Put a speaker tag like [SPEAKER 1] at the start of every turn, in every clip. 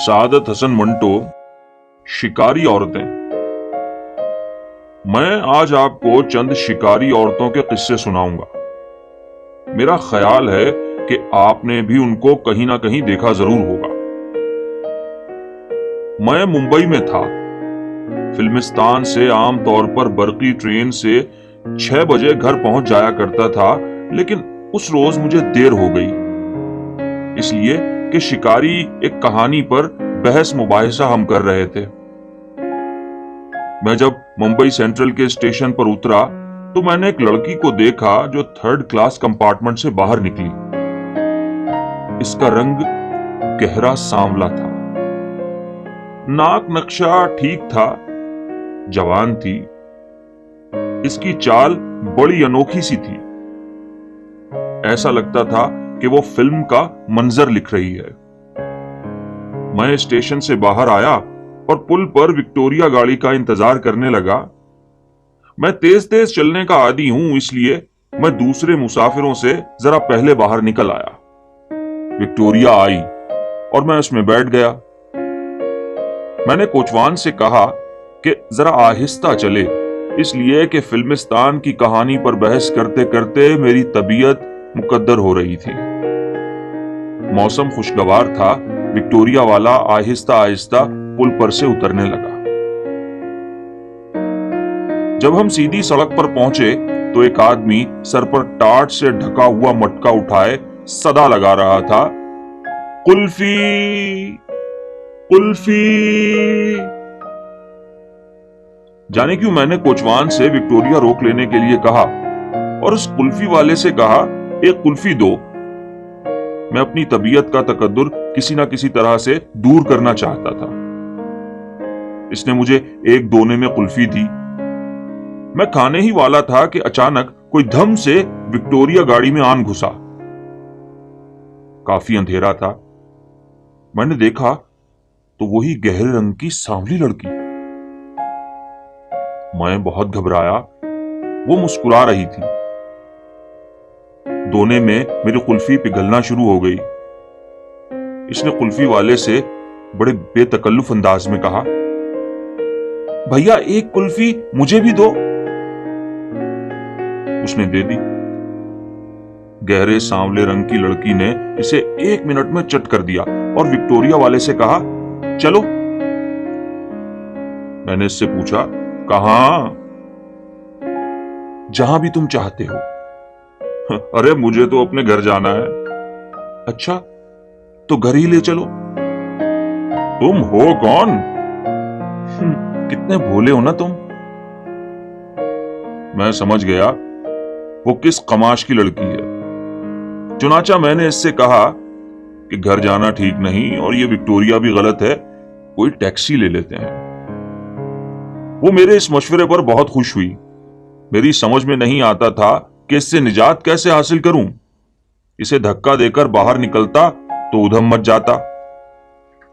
[SPEAKER 1] سعادت حسن منٹو، شکاری عورتیں۔ میں آج آپ کو چند شکاری عورتوں کے قصے سناؤں گا۔ میرا خیال ہے کہ آپ نے بھی ان کو کہیں نہ کہیں دیکھا ضرور ہوگا۔ میں ممبئی میں تھا۔ فلمستان سے عام طور پر برقی ٹرین سے 6 بجے گھر پہنچ جایا کرتا تھا، لیکن اس روز مجھے دیر ہو گئی، اس لیے کہ شکاری ایک کہانی پر بحث مباحثہ ہم کر رہے تھے۔ میں جب ممبئی سینٹرل کے اسٹیشن پر اترا تو میں نے ایک لڑکی کو دیکھا جو 3rd کلاس کمپارٹمنٹ سے باہر نکلی۔ اس کا رنگ گہرا سانولا تھا، ناک نقشہ ٹھیک تھا، جوان تھی۔ اس کی چال بڑی انوکھی سی تھی، ایسا لگتا تھا کہ وہ فلم کا منظر لکھ رہی ہے۔ میں اسٹیشن سے باہر آیا اور پل پر وکٹوریا گاڑی کا انتظار کرنے لگا۔ میں تیز تیز چلنے کا عادی ہوں، اس لیے میں دوسرے مسافروں سے ذرا پہلے باہر نکل آیا۔ وکٹوریا آئی اور میں اس میں بیٹھ گیا۔ میں نے کوچوان سے کہا کہ ذرا آہستہ چلے، اس لیے کہ فلمستان کی کہانی پر بحث کرتے کرتے میری طبیعت مقدر ہو رہی تھی۔ موسم خوشگوار تھا۔ وکٹوریا والا آہستہ آہستہ پل پر سے اترنے لگا۔ جب ہم سیدھی سڑک پر پہنچے تو ایک آدمی سر پر ٹاٹ سے ڈھکا ہوا مٹکا اٹھائے صدا لگا رہا تھا، قلفی قلفی۔ جانے کیوں میں نے کوچوان سے وکٹوریا روک لینے کے لیے کہا اور اس قلفی والے سے کہا، ایک قلفی دو۔ میں اپنی طبیعت کا تقدر کسی نہ کسی طرح سے دور کرنا چاہتا تھا۔ اس نے مجھے ایک دونے میں قلفی دی۔ میں کھانے ہی والا تھا کہ اچانک کوئی دھم سے وکٹوریا گاڑی میں آن گھسا۔ کافی اندھیرا تھا۔ میں نے دیکھا تو وہی گہرے رنگ کی سانولی لڑکی۔ میں بہت گھبرایا۔ وہ مسکرا رہی تھی۔ دونے میں میری قلفی پگھلنا شروع ہو گئی۔ اس نے قلفی والے سے بڑے بے تکلف انداز میں کہا، بھیا ایک قلفی مجھے بھی دو۔ اس نے دے دی۔ گہرے سانولے رنگ کی لڑکی نے اسے 1 منٹ میں چٹ کر دیا اور وکٹوریا والے سے کہا، چلو۔ میں نے اس سے پوچھا، کہاں؟ جہاں بھی تم چاہتے ہو۔ ارے مجھے تو اپنے گھر جانا ہے۔ اچھا تو گھر ہی لے چلو۔ تم ہو کون؟ کتنے بھولے ہو نا تم۔ میں سمجھ گیا وہ کس قماش کی لڑکی ہے۔ چنانچہ میں نے اس سے کہا کہ گھر جانا ٹھیک نہیں اور یہ وکٹوریا بھی غلط ہے، کوئی ٹیکسی لے لیتے ہیں۔ وہ میرے اس مشورے پر بہت خوش ہوئی۔ میری سمجھ میں نہیں آتا تھا کہ اس سے نجات کیسے حاصل کروں۔ اسے دھکا دے کر باہر نکلتا تو ادھم مچ جاتا۔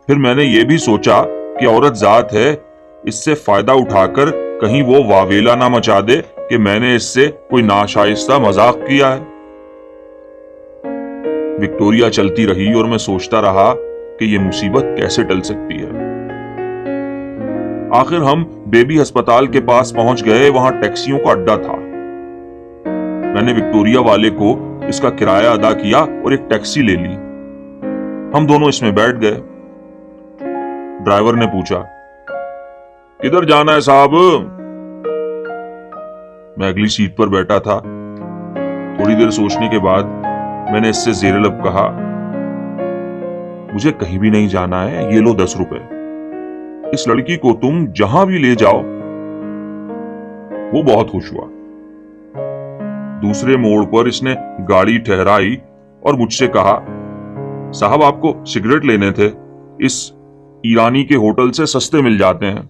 [SPEAKER 1] پھر میں نے یہ بھی سوچا کہ عورت ذات ہے، اس سے فائدہ اٹھا کر کہیں وہ واویلا نہ مچا دے کہ میں نے اس سے کوئی ناشائستہ مذاق کیا ہے۔ وکٹوریا چلتی رہی اور میں سوچتا رہا کہ یہ مصیبت کیسے ٹل سکتی ہے۔ آخر ہم بیبی ہسپتال کے پاس پہنچ گئے۔ وہاں ٹیکسیوں کا اڈا تھا۔ میں نے وکٹوریا والے کو اس کا کرایہ ادا کیا اور ایک ٹیکسی لے لی۔ ہم دونوں اس میں بیٹھ گئے۔ ڈرائیور نے پوچھا، کدھر جانا ہے صاحب؟ میں اگلی سیٹ پر بیٹھا تھا۔ تھوڑی دیر سوچنے کے بعد میں نے اس سے زیر لب کہا، مجھے کہیں بھی نہیں جانا ہے، یہ لو 10 روپے۔ اس لڑکی کو تم جہاں بھی لے جاؤ۔ وہ بہت خوش ہوا۔ دوسرے موڑ پر اس نے گاڑی ٹھہرائی اور مجھ سے کہا، صاحب آپ کو سگریٹ لینے تھے، اس ایرانی کے ہوٹل سے سستے مل جاتے ہیں۔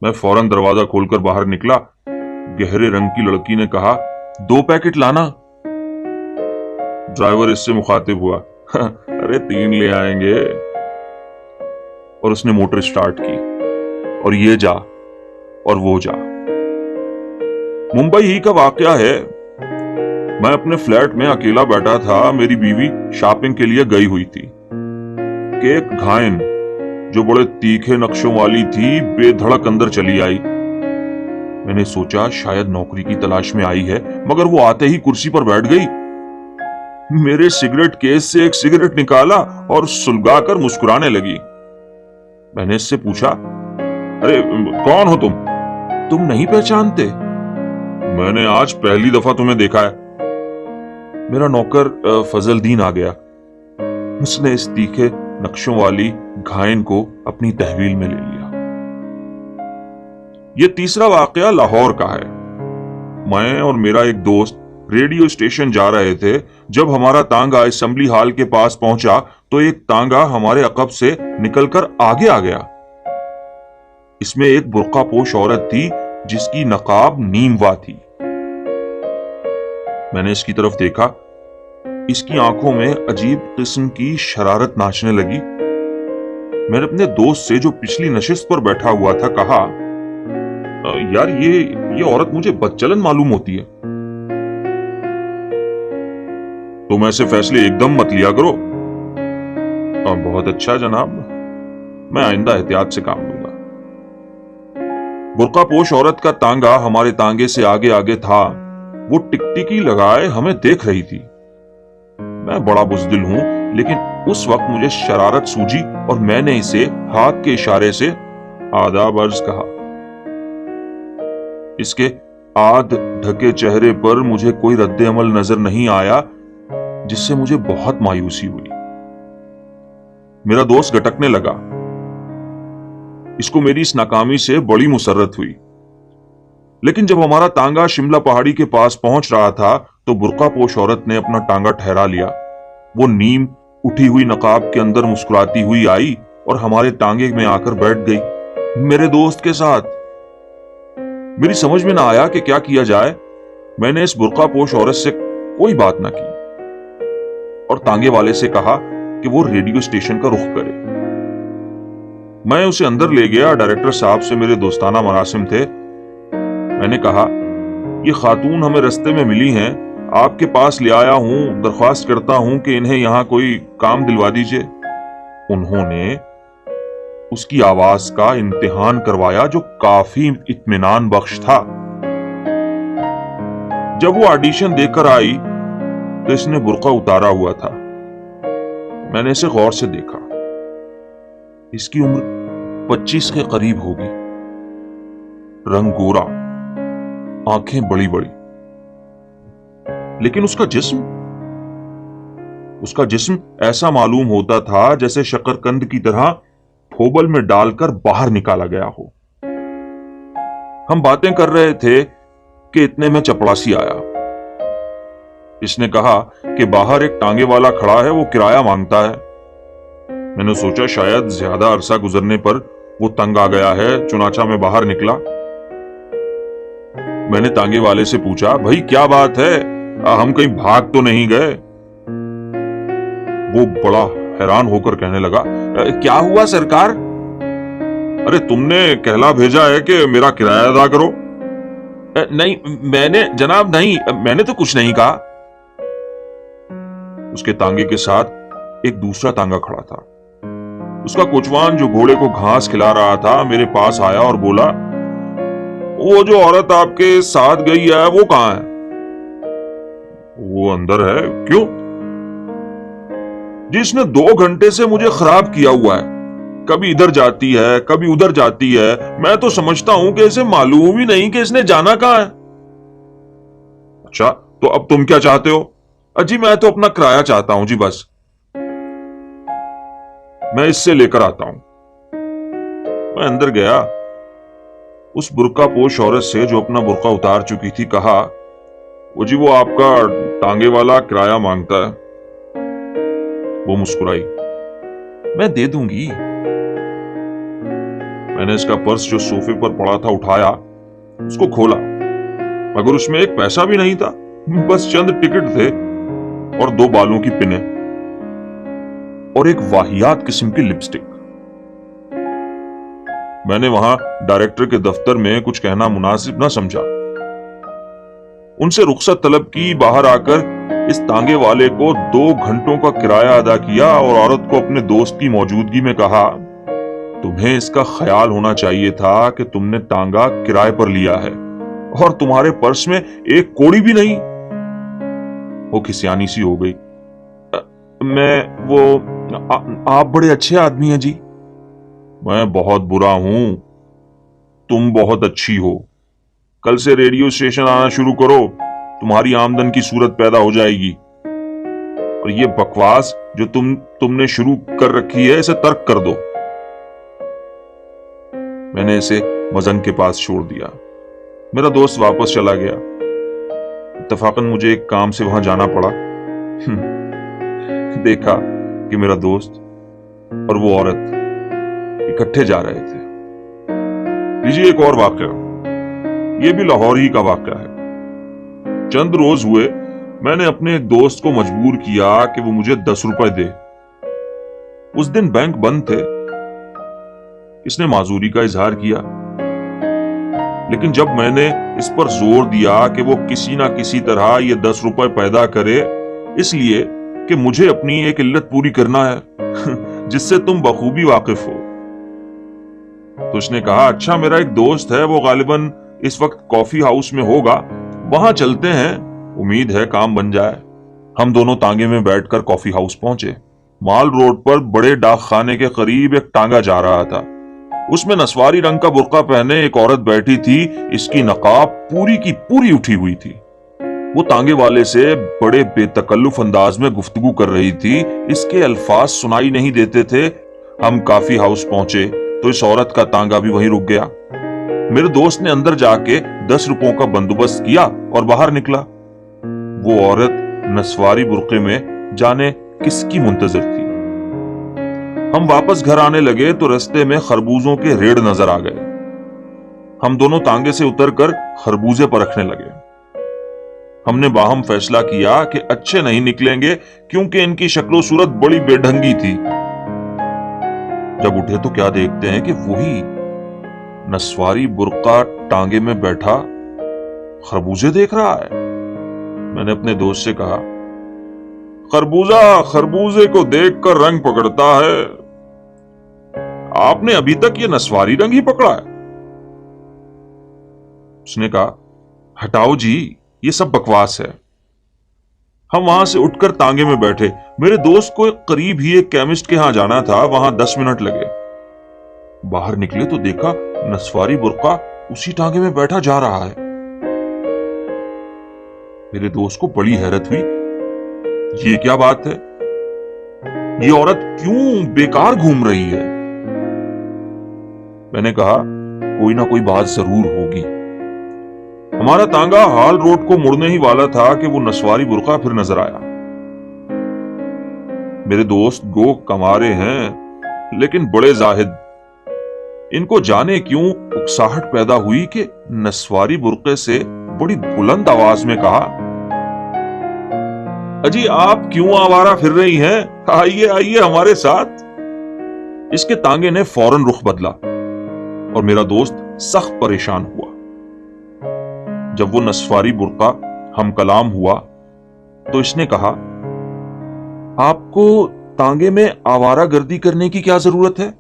[SPEAKER 1] میں فوراً دروازہ کھول کر باہر نکلا۔ گہرے رنگ کی لڑکی نے کہا، 2 پیکٹ لانا۔ ڈرائیور اس سے مخاطب ہوا، ارے 3 لے آئیں گے۔ اور اس نے موٹر سٹارٹ کی اور یہ جا اور وہ جا۔ ممبئی ہی کا واقعہ ہے۔ میں اپنے فلیٹ میں اکیلا بیٹھا تھا۔ میری بیوی شاپنگ کے لیے گئی ہوئی تھی۔ کہ ایک घायन जो बड़े तीखे नक्शों वाली थी बेधड़क अंदर चली आई। मैंने सोचा शायद नौकरी की तलाश में आई है, मगर वो आते ही कुर्सी पर बैठ गई। मेरे सिगरेट केस से एक सिगरेट निकाला और सुलगाकर मुस्कुराने लगी। मैंने इससे पूछा, अरे कौन हो तुम? तुम नहीं पहचानते? मैंने आज पहली दफा तुम्हें देखा है। मेरा नौकर फजलदीन आ गया। उसने इस तीखे नक्शों वाली घायन को अपनी तहवील में ले लिया। यह तीसरा वाकया लाहौर का है। मैं और मेरा एक दोस्त रेडियो स्टेशन जा रहे थे। जब हमारा तांगा असेंबली हॉल के पास पहुंचा तो एक तांगा हमारे अकब से निकलकर आगे आ गया। इसमें एक बुर्कापोश औरत थी जिसकी नकाब नीमवा थी। मैंने इसकी तरफ देखा। इसकी आंखों में अजीब किस्म की शरारत नाचने लगी। मैंने अपने दोस्त से जो पिछली नशिस्त पर बैठा हुआ था कहा, यार ये औरत मुझे बदचलन मालूम होती है। तुम ऐसे फैसले एकदम मत लिया करो। बहुत अच्छा जनाब, मैं आइंदा एहतियात से काम लूंगा। बुर्कापोश औरत का तांगा हमारे तांगे से आगे आगे था। वो टिकटिकी लगाए हमें देख रही थी। मैं बड़ा बुज़दिल हूं, लेकिन उस वक्त मुझे शरारत सूझी और मैंने इसे हाथ के इशारे से आदाब अर्ज कहा। इसके आध ढके चेहरे पर मुझे कोई रद्द अमल नजर नहीं आया, जिससे मुझे बहुत मायूसी हुई। मेरा दोस्त गटकने लगा। इसको मेरी इस नाकामी से बड़ी मुसर्रत हुई। लेकिन जब हमारा तांगा शिमला पहाड़ी के पास पहुंच रहा था तो बुर्कापोश औरत ने अपना टांगा ठहरा लिया। वो नीम उठी हुई नकाब के अंदर मुस्कुराती हुई आई और हमारे टांगे में आकर बैठ गई, मेरे दोस्त के साथ। मेरी समझ में ना आया कि क्या किया जाए। मैंने इस बुर्कापोश औरत से कोई बात ना की और तांगे वाले से कहा कि वो रेडियो स्टेशन का रुख करे। मैं उसे अंदर ले गया। डायरेक्टर साहब से मेरे दोस्ताना मरासिम थे। मैंने कहा, ये खातून हमें रास्ते में मिली हैं, आपके पास ले आया हूं, दरख्वास्त करता हूं कि इन्हें यहां कोई काम दिलवा दीजिए। उन्होंने उसकी आवाज का इम्तिहान करवाया जो काफी इत्मीनान बख्श था। जब वो ऑडिशन देकर आई तो इसने बुर्का उतारा हुआ था। मैंने इसे गौर से देखा। इसकी उम्र 25 के करीब होगी। रंग गोरा, आंखें बड़ी बड़ी, लेकिन उसका जिस्म ऐसा मालूम होता था जैसे शकरकंद की तरह फोबल में डालकर बाहर निकाला गया हो। हम बातें कर रहे थे कि इतने में चपड़ासी आया। इसने कहा कि बाहर एक टांगे वाला खड़ा है, वो किराया मांगता है। मैंने सोचा शायद ज्यादा अरसा गुजरने पर वो तंग आ गया है, चुनाचा में बाहर निकला। मैंने तांगे वाले से पूछा, भाई क्या बात है, हम कहीं भाग तो नहीं गए? वो बड़ा हैरान होकर कहने लगा, क्या हुआ सरकार? अरे तुमने कहला भेजा है कि मेरा किराया अदा करो। नहीं मैंने जनाब, नहीं मैंने तो कुछ नहीं कहा। उसके तांगे के साथ एक दूसरा तांगा खड़ा था। उसका कोचवान जो घोड़े को घास खिला रहा था मेरे पास आया और बोला, वो जो औरत आपके साथ गई है वो कहां है? वो अंदर है। क्यों? जिसने 2 घंटे से मुझे खराब किया हुआ है। कभी इधर जाती है, कभी उधर जाती है। मैं तो समझता हूं कि इसे मालूम ही नहीं कि इसने जाना कहां है। अच्छा, तो अब तुम क्या चाहते हो? अजी मैं तो अपना किराया चाहता हूं जी, बस मैं इससे लेकर आता हूं। मैं अंदर गया। उस बुर्कापोश औरत से जो अपना बुर्का उतार चुकी थी कहा, वो जी वो आपका टांगे वाला किराया मांगता है। वो मुस्कुराई, मैं दे दूंगी। मैंने इसका पर्स जो सोफे पर पड़ा था उठाया, उसको खोला, मगर उसमें एक पैसा भी नहीं था। बस चंद टिकट थे और 2 बालों की पिनें और एक वाहियात किस्म की लिपस्टिक। मैंने वहां डायरेक्टर के दफ्तर में कुछ कहना मुनासिब न समझा। उनसे रुखसत तलब की। बाहर आकर इस तांगे वाले को 2 घंटों का किराया अदा किया और औरत को अपने दोस्त की मौजूदगी में कहा, तुम्हें इसका ख्याल होना चाहिए था कि तुमने तांगा किराए पर लिया है और तुम्हारे पर्स में एक कौड़ी भी नहीं। वो खिसियानी सी हो गई। आप बड़े अच्छे आदमी हैं जी। मैं बहुत बुरा हूं, तुम बहुत अच्छी हो। कल से रेडियो स्टेशन आना शुरू करो, तुम्हारी आमदन की सूरत पैदा हो जाएगी। और ये बकवास जो तुमने शुरू कर रखी है, इसे तर्क कर दो। मैंने इसे मजन के पास छोड़ दिया। मेरा दोस्त वापस चला गया। इत्तफाकन मुझे एक काम से वहां जाना पड़ा। देखा कि मेरा दोस्त और वो औरत इकट्ठे जा रहे थे। लीजिए एक और वाकया, ये भी लाहौर ही का वाकया है। चंद रोज हुए मैंने अपने एक दोस्त को मजबूर किया कि वो मुझे 10 रुपए दे। उस दिन बैंक बंद थे। इसने माजूरी का इजहार किया, लेकिन जब मैंने इस पर जोर दिया कि वो किसी ना किसी तरह ये 10 रुपए पैदा करे, इसलिए कि मुझे अपनी एक इल्लत पूरी करना है जिससे तुम बखूबी वाकिफ हो, तो उसने कहा, अच्छा मेरा एक दोस्त है, वो गालिबन इस वक्त कॉफी हाउस में होगा, वहां चलते हैं, उम्मीद है काम बन जाए। हम दोनों तांगे में बैठकर कॉफी हाउस पहुंचे। माल रोड पर बड़े डाक खाने के करीब एक टांगा जा रहा था। उसमें नस्वारी रंग का बुर्का पहने एक औरत बैठी थी। इसकी नकाब पूरी की पूरी उठी हुई थी। वो तांगे वाले से बड़े बेतकल्लुफ अंदाज में गुफ्तगू कर रही थी। इसके अल्फाज सुनाई नहीं देते थे। हम कॉफी हाउस पहुंचे तो इस औरत का तांगा भी वहीं रुक गया। मेरे दोस्त ने अंदर जाके 10 रुपयों का बंदोबस्त किया और बाहर निकला। वो औरत नस्वारी बुर्के में जाने किसकी मुंतजर थी। हम वापस घर आने लगे तो रास्ते में खरबूजों के रेड़ नजर आ गए। हम दोनों तांगे से उतरकर खरबूजे परखने लगे। हमने बाहम फैसला किया कि अच्छे नहीं निकलेंगे क्योंकि इनकी शक्लो सूरत बड़ी बेढंगी थी। जब उठे तो क्या देखते हैं कि वही नस्वारी बुर्का टांगे में बैठा खरबूजे देख रहा है। मैंने अपने दोस्त से कहा, खरबूजा खरबूजे को देखकर रंग पकड़ता है, आपने अभी तक ये नस्वारी रंग ही पकड़ा है। उसने कहा, हटाओ जी, ये सब बकवास है। हम वहां से उठकर तांगे में बैठे। मेरे दोस्त को करीब ही एक केमिस्ट के यहां जाना था, वहां 10 मिनट लगे। बाहर निकले तो देखा नस्वारी बुर्का उसी टांगे में बैठा जा रहा है। मेरे दोस्त को बड़ी हैरत हुई, ये क्या बात है, ये औरत क्यों बेकार घूम रही है। मैंने कहा, कोई ना कोई बात जरूर होगी। हमारा तांगा हाल रोड को मुड़ने ही वाला था कि वो नस्वारी बुर्का फिर नजर आया। मेरे दोस्त गो कमारे हैं लेकिन बड़े जाहिद। इनको जाने क्यों उकसाहट पैदा हुई कि नस्वारी बुर्के से बड़ी बुलंद आवाज में कहा, अजी आप क्यों आवारा फिर रही हैं, आइए आइए हमारे साथ। इसके तांगे ने फौरन रुख बदला और मेरा दोस्त सख्त परेशान हुआ। जब वो नस्वारी बुर्का हम कलाम हुआ तो इसने कहा, आपको तांगे में आवारा गर्दी करने की क्या जरूरत है,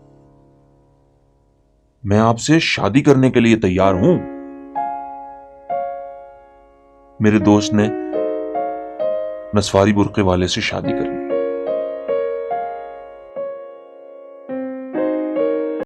[SPEAKER 1] मैं आपसे शादी करने के लिए तैयार हूं। मेरे दोस्त ने नस्वारी बुर्के वाले से शादी कर ली।